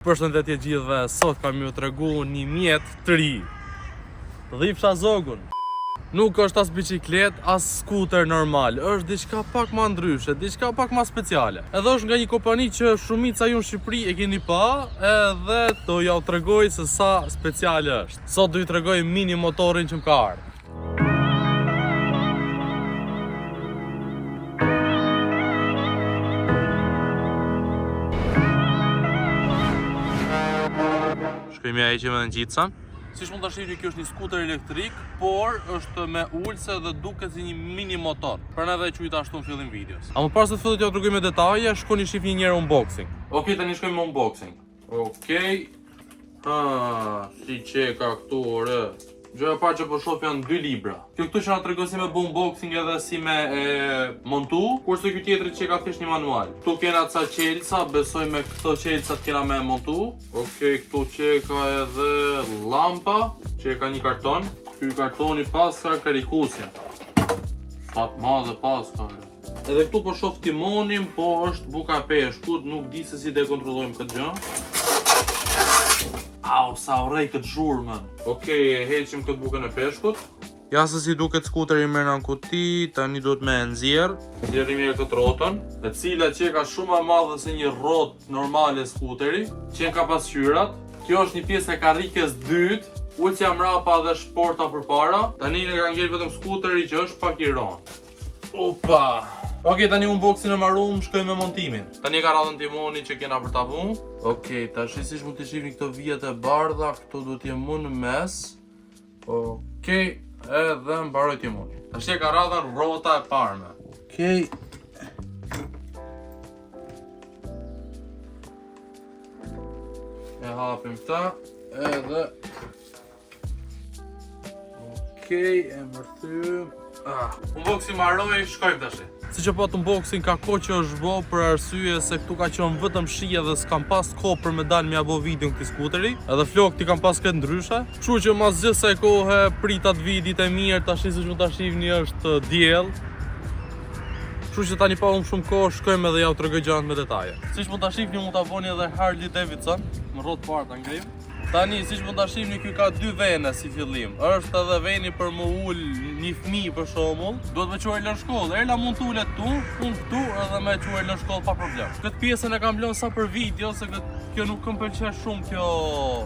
Përshëndetje gjithëve, sot kam ju tregu një mjet të ri. Dhifsha zogun. Nuk është as biciklet, as skuter normal, është diçka pak ma ndryshe, diçka pak ma speciale. Edhe është nga një kompani që shumica ju në Shqipëri e keni pa, edhe do ja u tregoj se sa speciale është. Sot do ju tregoj mini motorin që më ka ardhur. Shkojmë e që me në gjitësan. Si mund të shihni, kjo është një skuter elektrik, por është me ulse dhe duket si një mini motor. Për ne dhe quajta ashtu në fillim videos. A më parë se të fillit t'ju tregoj me detaje, shkoni shihni një herë unboxing. Okej, tani shkojmë me unboxing. Okej. Si çeka këtu ore. Gjëja e parë që po shoh janë 2 libra. Kjo këtu që na tregon si me bë unboxing edhe si me montu, kurse ky tjetri që ka thjesht një manual. Këtu kena ca qelca, besoj me këto qelcat kena me montu. Okej, këtu çeka edhe lampa, që ka një karton. Ky kartoni pas ka karikusin. Fat madhe pas ka. Edhe këtu po shoh timonin, po është buka e peshkut, nuk di se si të kontrollojmë këtë gjë. Au, sa urrej këtë zhurë, man. Okej, e heqim këtë bukën e peshkut. Ja se si duket skuteri me në kuti, tani duhet me nxjerr. Nxjerrim mirë këtë rrotën, e cila që ka shumë më madhe se një rrotë normale skuteri, që ka pasqyrat. Kjo është një pjesë e karrikës dytë, ulësja mrapa dhe shporta përpara. Tani ne ka ngel vetëm skuteri që është pak i rënd. Opa! Okej, tani unboxing e marrum, shkojmë me montimin. Tani ka radhën timoni që kena për ta vënë. Okej, tash siç mund të shihni këto vijat e bardha, këto duhet të jenë në mes. Okej, edhe mbaroi timoni. Tash e ka radhën rrota e parme. Okej. E hapim këta, edhe okej, e mërthym. Unboxing marroi, shkojmë tash. Si që po të unboxing ka kohë që është bo për arsye se këtu ka qenë vetëm shije dhe s'kam pas kohë për me dalë mja bo video në këti skuteri. Edhe flok ti kam pas këtë ndryshe. Kështu që mas gjithë se kohë pritat vidit e mirë, tash si që mund ta shihni është diell. Kështu që tani pa unë shumë kohë, shkojmë edhe ja u tregoj gjërat me detaje. Siç mund ta shihni, mund ta bëni edhe Harley Davidson, më rrotë parë ta ngrim. Tani, siç mund ta shihni, ky ka 2 vene si fillim. Është edhe veni për më ul një fëmijë për shembull. Duhet me quajë lën shkollë. Erla mund të ulet tu, unë këtu edhe me quajë lën shkollë pa problem. Këtë pjesën e kam lënë sa për video, se kjo nuk më pëlqen shumë kjo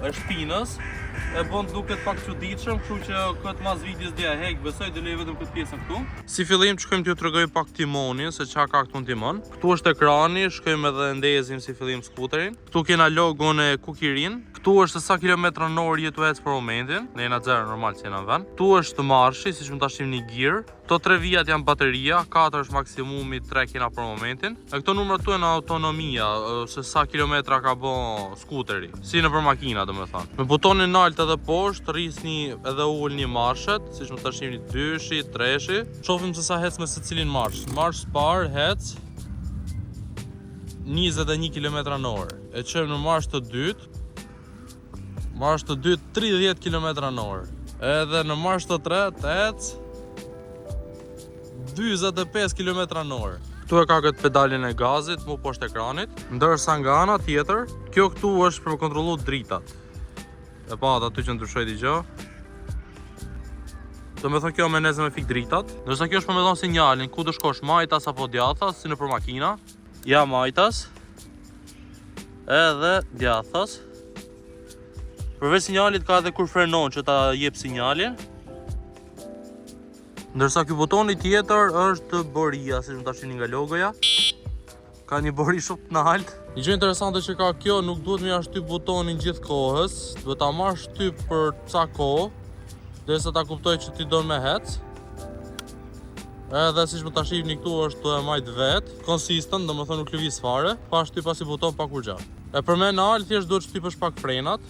e shpinës. E bën të duket pak çuditshëm, kështu që këtë mas videos dhe e hek, besoj të lej vetëm këtë pjesën këtu. Si fillim shkojmë t'ju tregoj pak timonin, se çka ka këtu në timon. Këtu është ekrani, shkojmë edhe ndezim si fillim skuterin. Këtu kena logon e Kukirin. Këtu është sa kilometra në orë jetu ec për momentin, ne jena 0 normal që jena në vend. Këtu është marshi, siç mund ta shihni gear. Këto 3 vijat janë bateria, 4 është maksimumi, 3 kena për momentin. E këto numrat këtu janë autonomia, se sa kilometra ka bë skuteri, si në për makina domethënë. Me butonin lart edhe poshtë rrisni edhe ulni marshet, siç mund ta shihni 2-shi, 3-shi. Shohim se sa hec me secilin marsh. Marsh par hec 21 km/h. E çojmë në marsh të dytë. Marsh të dytë 30 km/h. Edhe në marsh të tretë ec 45 km/h. Këtu e ka këtë pedalin e gazit, mu poshtë ekranit. Ndërsa nga ana tjetër, kjo këtu është për me kontrollu dritat. E pa aty që ndryshoj t'i gjë. Do me thonë kjo me neze me fik dritat. Ndërsa kjo është për me thonë sinjalin, ku të shkosh majtas apo djathas, si në për makina. Ja majtas. Edhe djathas. Përveç sinjalit ka edhe kur frenon që ta jep sinjalin. Ndërsa ky butoni tjetër është boria, siç mund ta shihni nga logoja. Ka një bori shumë të lartë. Një gjë interesante që ka kjo, nuk duhet me ja shtyp butonin gjithë kohës, duhet ta marrë shtyp për ca kohë, derisa ta kuptoj që ti don me hec. Edhe siç mund ta shihni këtu është e majt vet, consistent, domethënë nuk lëviz fare, pa shtyp as i buton pa kur gjë. E për me në alë thjesht duhet shtypësh pak frenat.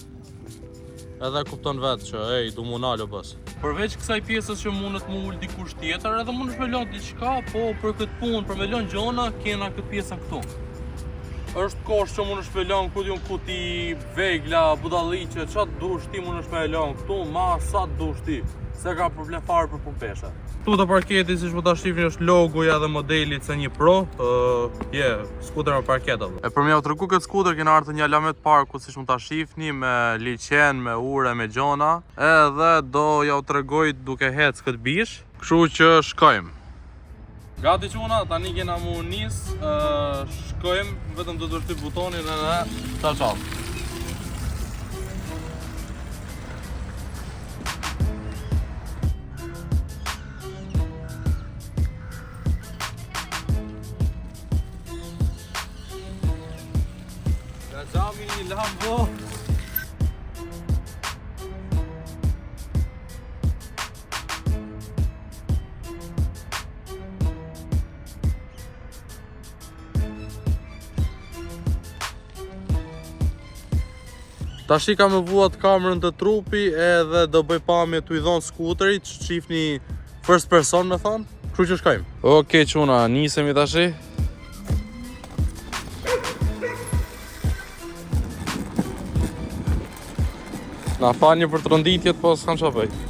Edhe kupton vetë që ej, du mu nalo bës. Përveç kësaj pjesës që mundet mu ul dikush tjetër, edhe mundesh me lënë diçka, po për këtë punë, për me lënë gjona, kena këtë pjesën këtu. Është kosh që mundesh me lënë ku diun kuti, vegla, budalliqe, çfarë dush ti mundesh me lënë këtu, ma sa dush ti. Se ka problem fare për pumpeshe. Këtu të parketi, siç po ta shihni, është logoja dhe modeli C1 Pro. Skuter me parket apo. E për m'ja tregu këtë skuter kena ardhur një Alamet Parku, siç mund ta shihni, me liçen, me ure, me gjona. Edhe do ja u tregoj duke hec këtë bish. Kështu që shkojmë. Gati quna, tani kena mu nis, shkojmë, vetëm do të vërtit butonin edhe çao. Gazami një lambo. Tashi ka me vuat kamerën të trupi edhe do bëj pamje t'u i dhonë skuterit, që qifni first person me thonë. Kështu që shkajmë. Okej quna, nisemi tashi. Na falni për të rënditjet, po s'kam qa bëj.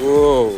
Wow.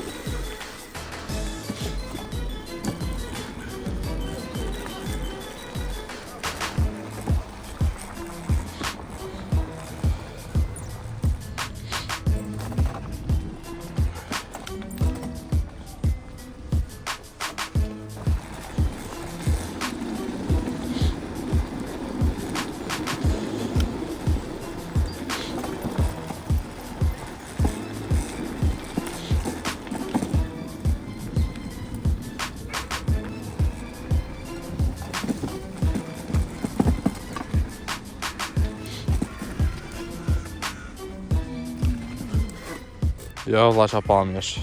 Jo, valla qa pamjesh.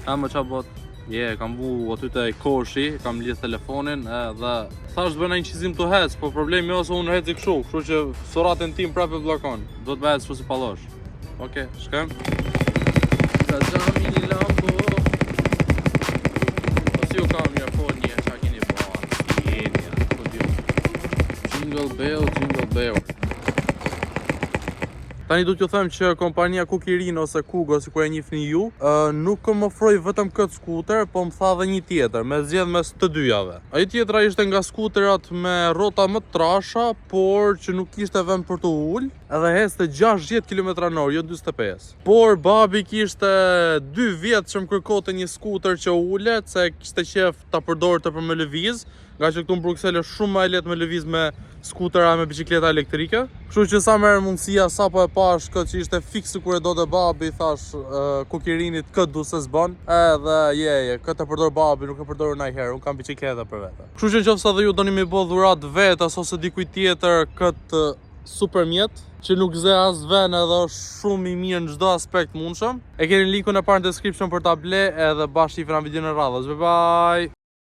Më qa bot? Kam bu aty te koshi, kam lidh telefonin edhe thash të bëna një qizim të hec, po problemi ose unë heci kështu që suratin tim prapë blokon. Do të bëhet kështu si pallosh. Okej, shkojmë. Gazami një lambo. Ju kam një fonje, qa keni bërë, Jingle bell. Tani du t'ju them që kompania Kukirin ose Kugo, si ku e njihni ju, nuk më ofroi vetëm këtë skuter, po më tha dhe një tjetër, me zgjedh mes të dyjave. Ai tjetra ishte nga skuterat me rrota më trasha, por që nuk kishte vend për të ul, edhe heste 60 km/h, jo 45. Por babi kishte 2 vjet që më kërkonte një skuter që ulet, se kishte qef ta përdorte për me lëviz, nga që këtu në Bruxelles është shumë më lehtë me lëviz me skutera me bicikleta elektrike. Kështu që sa merr mundësia, sapo e pash këtë që ishte fikse kur e do të babi, thash Kukirinit këtë du se s'bën. Edhe këtë e përdor babi, nuk e përdor ndonjëherë, unë kam bicikleta për vete. Kështu që nëse edhe ju doni mi bë dhurat vetes ose dikujt tjetër këtë super mjet, që nuk zë as vend edhe është shumë i mirë në çdo aspekt mundshëm. E keni linkun e parë në description për ta ble edhe bashkë i videon e radhës. Bye bye.